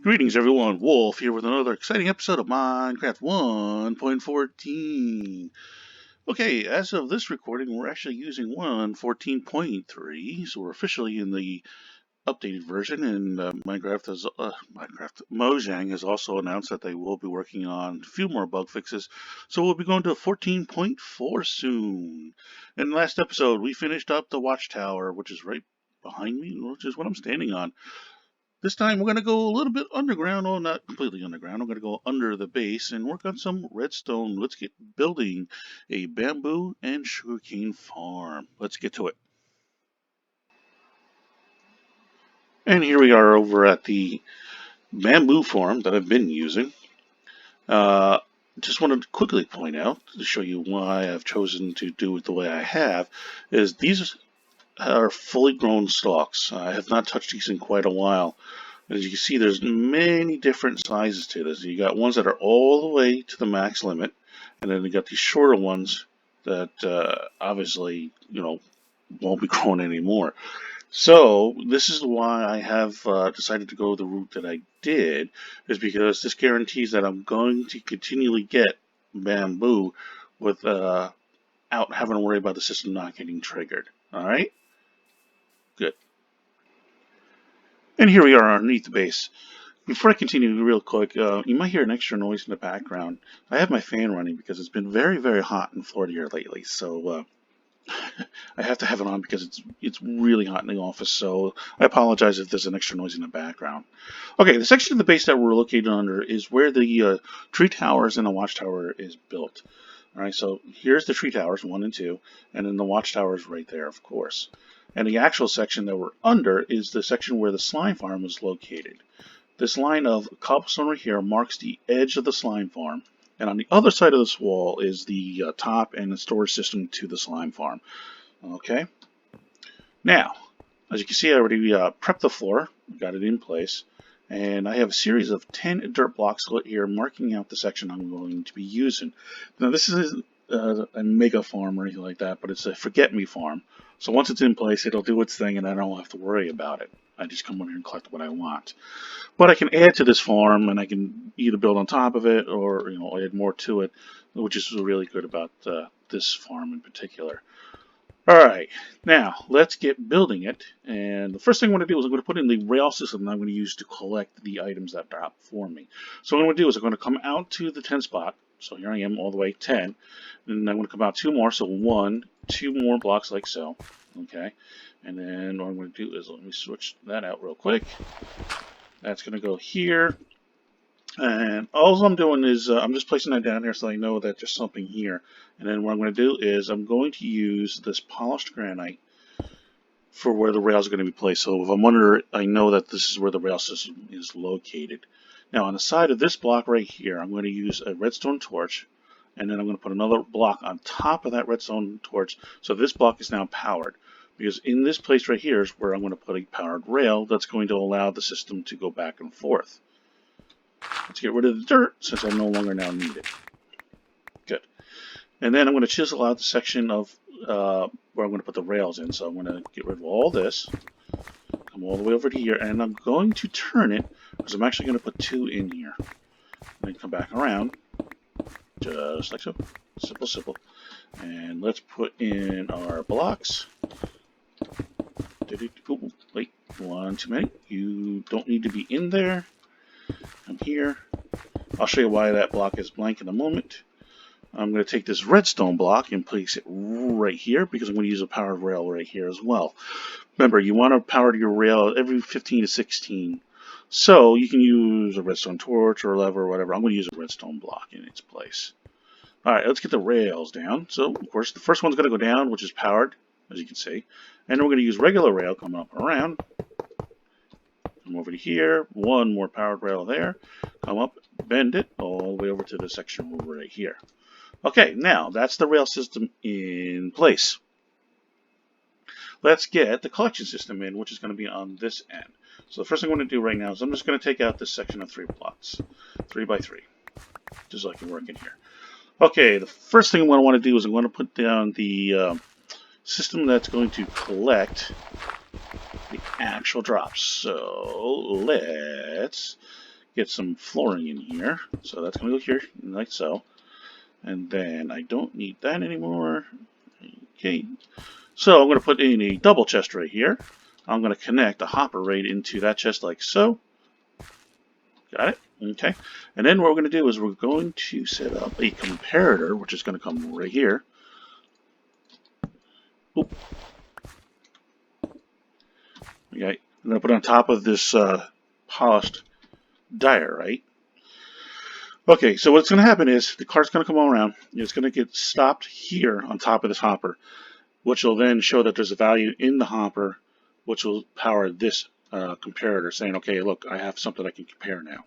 Greetings everyone, Wolf here with another exciting episode of Minecraft 1.14. Okay, as of this recording, we're actually using 1.14.3, so we're officially in the updated version, and Mojang has also announced that they will be working on a few more bug fixes, so we'll be going to 14.4 soon. In the last episode, we finished up the watchtower, which is right behind me, which is what I'm standing on. This time we're going to go a little bit underground, well, not completely underground. I'm going to go under the base and work on some redstone. Let's get building a bamboo and sugarcane farm. Let's get to it. And here we are over at the bamboo farm that I've been using. Just wanted to quickly point out, to show you why I've chosen to do it the way I have, is these are fully grown stalks. I have not touched these in quite a while. As you can see, there's many different sizes to this. You got ones that are all the way to the max limit, and then you got these shorter ones that obviously, won't be growing anymore. So this is why I have decided to go the route that I did, is because this guarantees that I'm going to continually get bamboo without having to worry about the system not getting triggered. All right? Good. And here we are underneath the base. Before I continue real quick, you might hear an extra noise in the background. I have my fan running because it's been very, very hot in Florida here lately, so I have to have it on because it's really hot in the office, so I apologize if there's an extra noise in the background. Okay, the section of the base that we're located under is where the tree towers and the watchtower is built. Alright, so here's the tree towers, 1 and 2, and then the watchtower is right there, of course. And the actual section that we're under is the section where the slime farm is located. This line of cobblestone right here marks the edge of the slime farm, and on the other side of this wall is the top and the storage system to the slime farm. Okay? Now, as you can see, I already prepped the floor, got it in place, and I have a series of 10 dirt blocks here marking out the section I'm going to be using. Now, this isn't a mega farm or anything like that, but it's a forget-me farm. So once it's in place, it'll do its thing, and I don't have to worry about it. I just come in here and collect what I want. But I can add to this farm, and I can either build on top of it or add more to it, which is really good about this farm in particular. Alright, now let's get building it. And the first thing I'm going to do is I'm going to put in the rail system that I'm going to use to collect the items that drop for me. So what I'm going to do is I'm going to come out to the 10 spot. So here I am all the way 10. And I'm going to come out 2 more, so 2 more blocks like so. Okay, and then what I'm going to do is let me switch that out real quick. That's going to go here. And all I'm doing is I'm just placing that down here so I know that there's something here. And then what I'm going to do is I'm going to use this polished granite for where the rails are going to be placed. So if I'm under it, I know that this is where the rail system is located. Now on the side of this block right here, I'm going to use a redstone torch. And then I'm going to put another block on top of that redstone torch. So this block is now powered. Because in this place right here is where I'm going to put a powered rail that's going to allow the system to go back and forth. Let's get rid of the dirt since I no longer now need it. Good. And then I'm going to chisel out the section of where I'm going to put the rails in. So I'm going to get rid of all this. Come all the way over to here. And I'm going to turn it because I'm actually going to put 2 in here. Then come back around. Just like so. Simple, simple. And let's put in our blocks. Ooh, wait, 1 too many. You don't need to be in there. I'm here. I'll show you why that block is blank in a moment. I'm going to take this redstone block and place it right here because I'm going to use a powered rail right here as well. Remember, you want to power your rail every 15 to 16. So you can use a redstone torch or a lever or whatever. I'm going to use a redstone block in its place. Alright, let's get the rails down. So, of course, the first one's going to go down, which is powered, as you can see. And then we're going to use regular rail coming up and around. Come over to here. 1 more powered rail there. Come up, bend it all the way over to the section right here. Okay, now that's the rail system in place. Let's get the collection system in, which is going to be on this end. So the first thing I'm going to do right now is I'm just going to take out this section of 3 blocks. 3 by 3. Just so I can work in here. Okay, the first thing I'm going to want to do is I'm going to put down the system that's going to collect the actual drops. So let's get some flooring in here. So that's going to go here, like so. And then I don't need that anymore. Okay. So I'm going to put in a double chest right here. I'm going to connect a hopper right into that chest like so. Got it? Okay. And then what we're going to do is we're going to set up a comparator, which is going to come right here. Oop. Okay. I'm going to put it on top of this polished diorite. Okay, so what's going to happen is the cart's going to come all around. It's going to get stopped here on top of this hopper, which will then show that there's a value in the hopper, which will power this comparator, saying, okay, look, I have something I can compare now.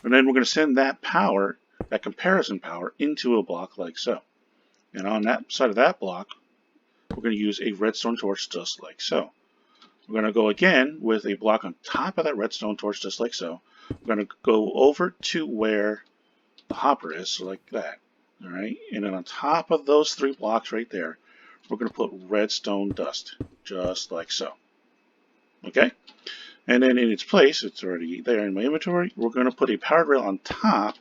And then we're going to send that power, that comparison power, into a block like so. And on that side of that block, we're going to use a redstone torch just like so. We're going to go again with a block on top of that redstone torch just like so. We're going to go over to where the hopper is, so like that. All right, and then on top of those 3 blocks right there, we're going to put redstone dust, just like so. Okay, and then in its place, it's already there in my inventory, we're going to put a powered rail on top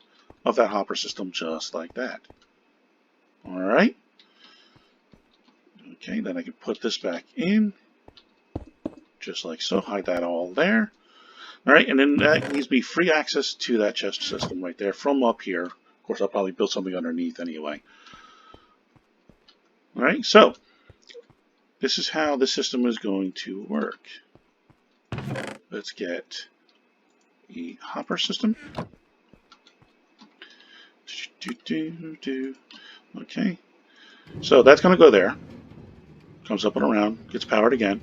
of that hopper system, just like that. All right. Okay, then I can put this back in, just like so. Hide that all there. All right, and then that gives me free access to that chest system right there from up here. Of course, I'll probably build something underneath anyway. All right, so this is how the system is going to work. Let's get a hopper system. Okay, so that's going to go there. Comes up and around, gets powered again.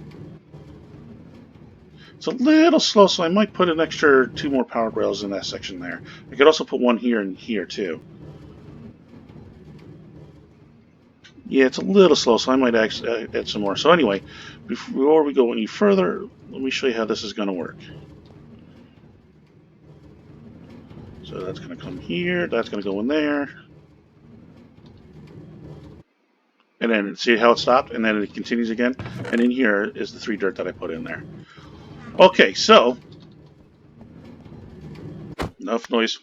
It's a little slow, so I might put an extra 2 more powered rails in that section there. I could also put one here and here too. Yeah, it's a little slow, so I might actually add some more. So anyway, before we go any further, let me show you how this is going to work. So that's going to come here, that's going to go in there. And then see how it stopped, and then it continues again. And in here is the 3 dirt that I put in there. Okay, so enough noise.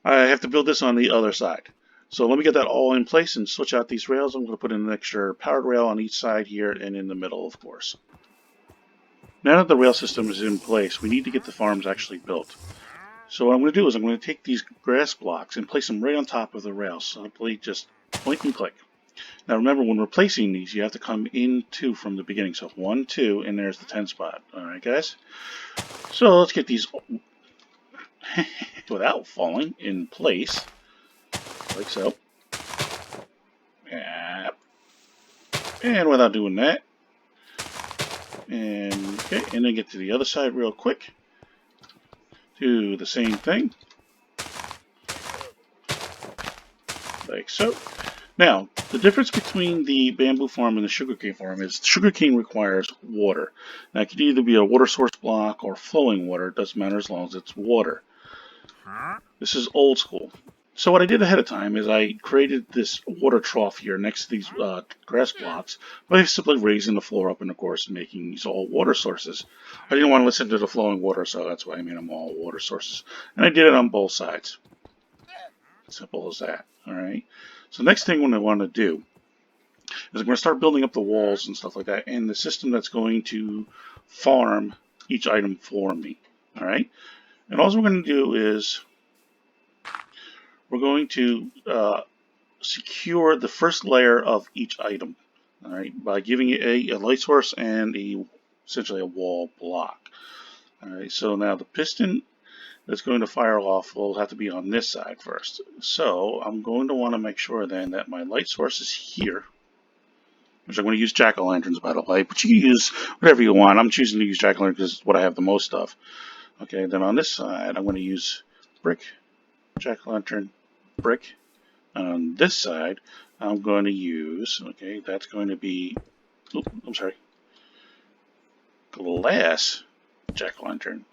I have to build this on the other side. So let me get that all in place and switch out these rails. I'm going to put in an extra powered rail on each side here and in the middle, of course. Now that the rail system is in place, we need to get the farms actually built. So what I'm going to do is I'm going to take these grass blocks and place them right on top of the rails. Simply just point and click. Now remember, when we're placing these, you have to come in 2 from the beginning. So 1, 2, and there's the 10 spot. Alright guys? So let's get these without falling in place. Like so. And without doing that. And okay, and then get to the other side real quick. Do the same thing. Like so. Now, the difference between the bamboo farm and the sugarcane farm is sugarcane requires water. Now, it could either be a water source block or flowing water. It doesn't matter as long as it's water. This is old school. So what I did ahead of time is I created this water trough here next to these grass blocks by simply raising the floor up and, of course, making these all water sources. I didn't want to listen to the flowing water, so that's why I made them all water sources. And I did it on both sides. Simple as that. All right. So next thing what I want to do is I'm going to start building up the walls and stuff like that, and the system that's going to farm each item for me. All right. And all we're going to do is we're going to secure the first layer of each item, all right, by giving it a light source and essentially a wall block. All right, so now the piston that's going to fire off will have to be on this side first. So I'm going to want to make sure then that my light source is here, which I'm going to use jack-o'-lanterns, by the way, but you can use whatever you want. I'm choosing to use jack-o'-lanterns because it's what I have the most of. Okay, then on this side, I'm going to use brick, jack-o'-lantern, brick. On this side, I'm going to use, okay, that's going to be, I'm sorry, glass jack-o'-lantern.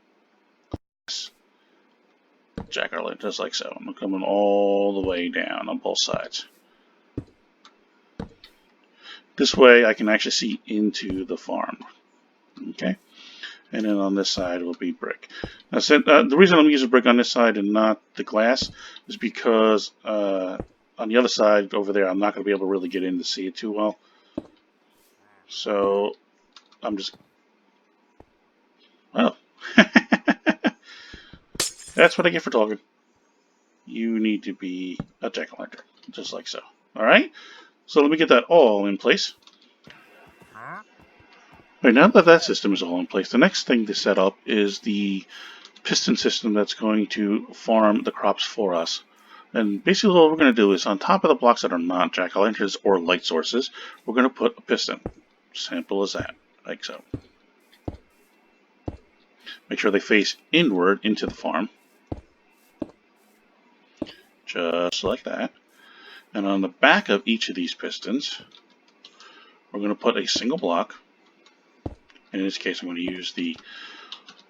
Jack-o'-lantern, just like so. I'm coming all the way down on both sides. This way I can actually see into the farm. Okay, And then on this side will be brick. Now, the reason I'm using brick on this side and not the glass is because on the other side over there, I'm not going to be able to really get in to see it too well. So I'm just, oh, that's what I get for talking. You need to be a jack-o'-lantern, just like so. All right. So let me get that all in place. Right, now that that system is all in place, the next thing to set up is the piston system that's going to farm the crops for us. And basically what we're going to do is on top of the blocks that are not jack-o'-lanterns or light sources, we're going to put a piston. Simple as that, like so. Make sure they face inward into the farm. Just like that. And on the back of each of these pistons, we're going to put a single block. In this case, I'm going to use the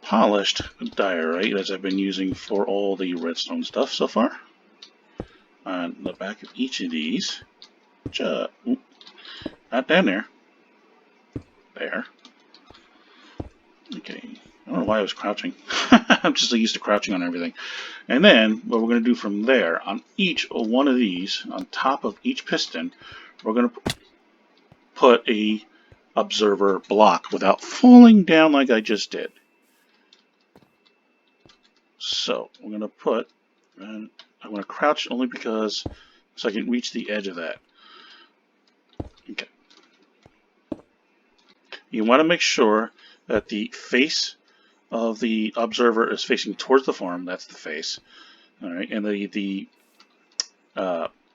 polished diorite as I've been using for all the redstone stuff so far. On the back of each of these, not down there. There. Okay. I don't know why I was crouching. I'm just used to crouching on everything. And then what we're going to do from there, on each one of these, on top of each piston, we're going to put a observer block without falling down like I just did. So we're going to put, and I'm going to crouch only because so I can reach the edge of that. Okay. You want to make sure that the face of the observer is facing towards the farm. That's the face. All right, and the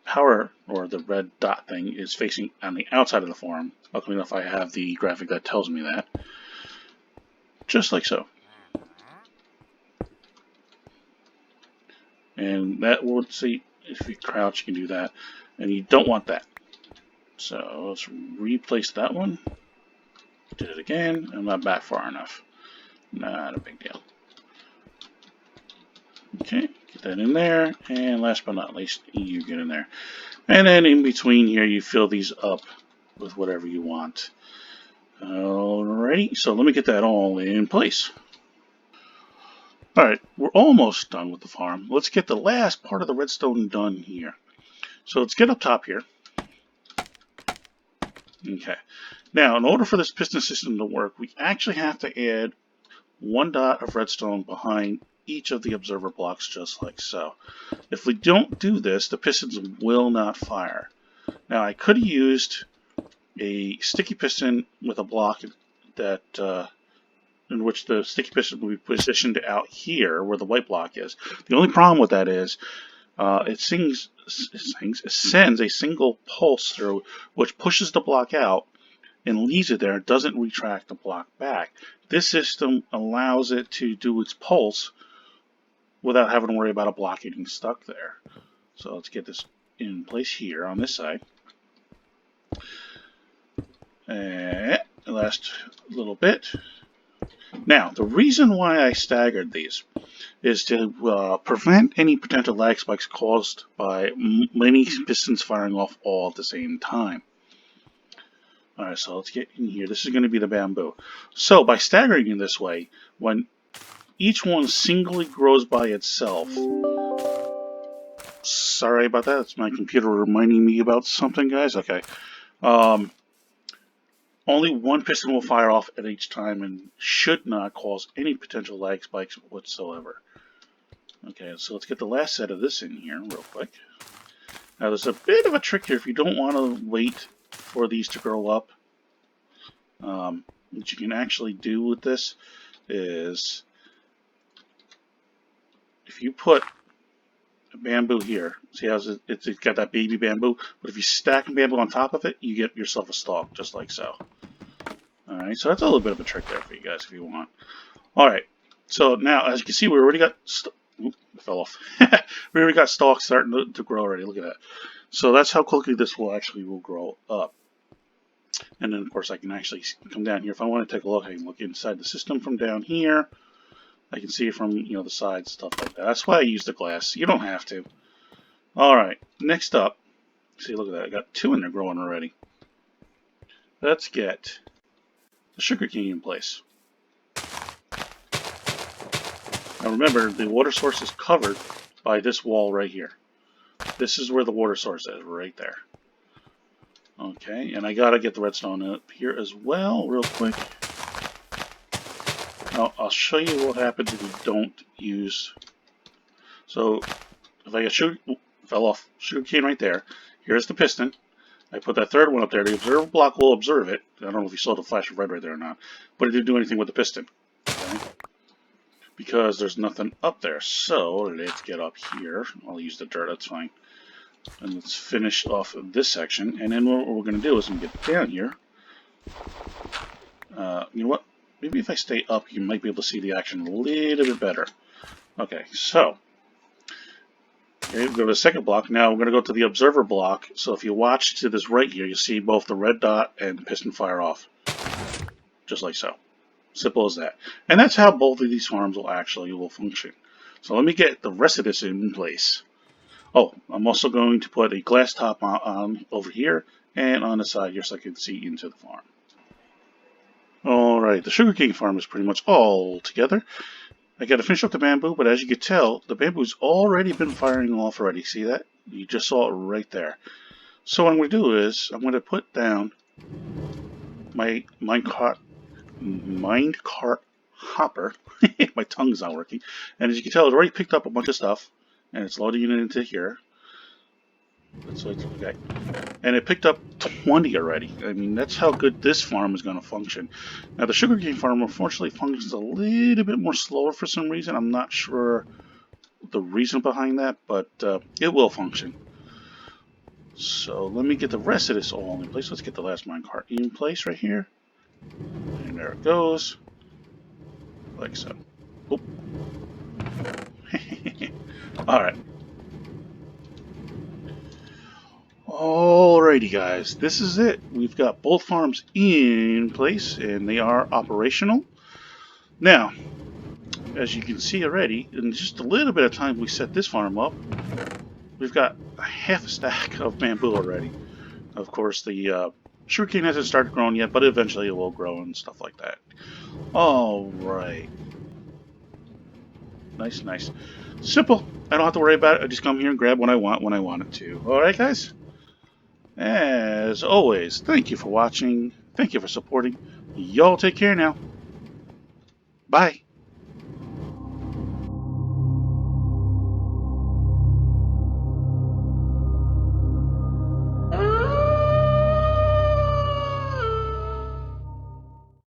power or the red dot thing is facing on the outside of the farm. Luckily enough, I have the graphic that tells me that. Just like so. And that will see if you crouch, you can do that, and you don't want that. So let's replace that one. Did it again. I'm not back far enough. Not a big deal. Okay, get that in there, and last but not least, you get in there. And then in between here, you fill these up with whatever you want. Alrighty, so let me get that all in place. Alright, we're almost done with the farm. Let's get the last part of the redstone done here. So let's get up top here. Okay. Now, in order for this piston system to work, we actually have to add one dot of redstone behind each of the observer blocks, just like so. If we don't do this, the pistons will not fire. Now, I could have used a sticky piston with a block that in which the sticky piston will be positioned out here where the white block is. The only problem with that is it sends a single pulse through, which pushes the block out and leaves it there. It doesn't retract the block back. This system allows it to do its pulse without having to worry about a block getting stuck there. So let's get this in place here on this side. And the last little bit. Now, the reason why I staggered these is to prevent any potential lag spikes caused by many pistons firing off all at the same time. Alright, so let's get in here. This is going to be the bamboo. So, by staggering in this way, when each one singly grows by itself... Sorry about that. It's my computer reminding me about something, guys. Okay. Only one piston will fire off at each time and should not cause any potential lag spikes whatsoever. Okay, so let's get the last set of this in here real quick. Now there's a bit of a trick here if you don't want to wait for these to grow up. What you can actually do with this is if you put a bamboo here, see how it's got that baby bamboo, but if you stack bamboo on top of it, you get yourself a stalk, just like so. Alright, so that's a little bit of a trick there for you guys if you want. Alright, so now as you can see, we already got it fell off. We already got stalks starting to grow already. Look at that. So that's how quickly this will grow up. And then of course I can actually come down here. If I want to take a look, I can look inside the system from down here. I can see it from the sides, stuff like that. That's why I use the glass. You don't have to. Alright, next up. See, look at that. I got two in there growing already. Let's get the sugar cane in place. Now remember, the water source is covered by this wall right here. This is where the water source is, right there. Okay, and I gotta get the redstone up here as well, real quick. Now, I'll show you what happens if you don't use... So, if I get fell off sugarcane right there, here's the piston. I put that third one up there. The observer block will observe it. I don't know if you saw the flash of red right there or not, but it didn't do anything with the piston. Okay? Because there's nothing up there. So, let's get up here. I'll use the dirt, that's fine. And let's finish off this section. And then what we're going to do is get down here. You know what? Maybe if I stay up, you might be able to see the action a little bit better. Okay, so okay, go to the second block. Now we're going to go to the observer block. So if you watch to this right here, you see both the red dot and the piston fire off. Just like so. Simple as that. And that's how both of these farms will function. So let me get the rest of this in place. Oh, I'm also going to put a glass top on over here and on the side here so I can see into the farm. Alright, the sugarcane farm is pretty much all together. I gotta finish up the bamboo, but as you can tell, the bamboo's already been firing off already. See that? You just saw it right there. So what I'm going to do is, I'm going to put down my minecart hopper. My tongue's not working. And as you can tell, it already picked up a bunch of stuff. And it's loading it into here. So it's okay. And it picked up 20 already. I mean, that's how good this farm is going to function. Now, the sugarcane farm, unfortunately, functions a little bit more slower for some reason. I'm not sure the reason behind that, but it will function. So let me get the rest of this all in place. Let's get the last minecart in place right here. And there it goes. Like so. Oop. Alright. Alrighty guys, this is it. We've got both farms in place and they are operational. Now, as you can see already, in just a little bit of time we set this farm up, we've got a half a stack of bamboo already. Of course, the sugarcane hasn't started growing yet, but eventually it will grow and stuff like that. Alright. Nice, nice. Simple. I don't have to worry about it. I just come here and grab what I want when I want it to. Alright guys? As always, thank you for watching. Thank you for supporting. Y'all take care now. Bye.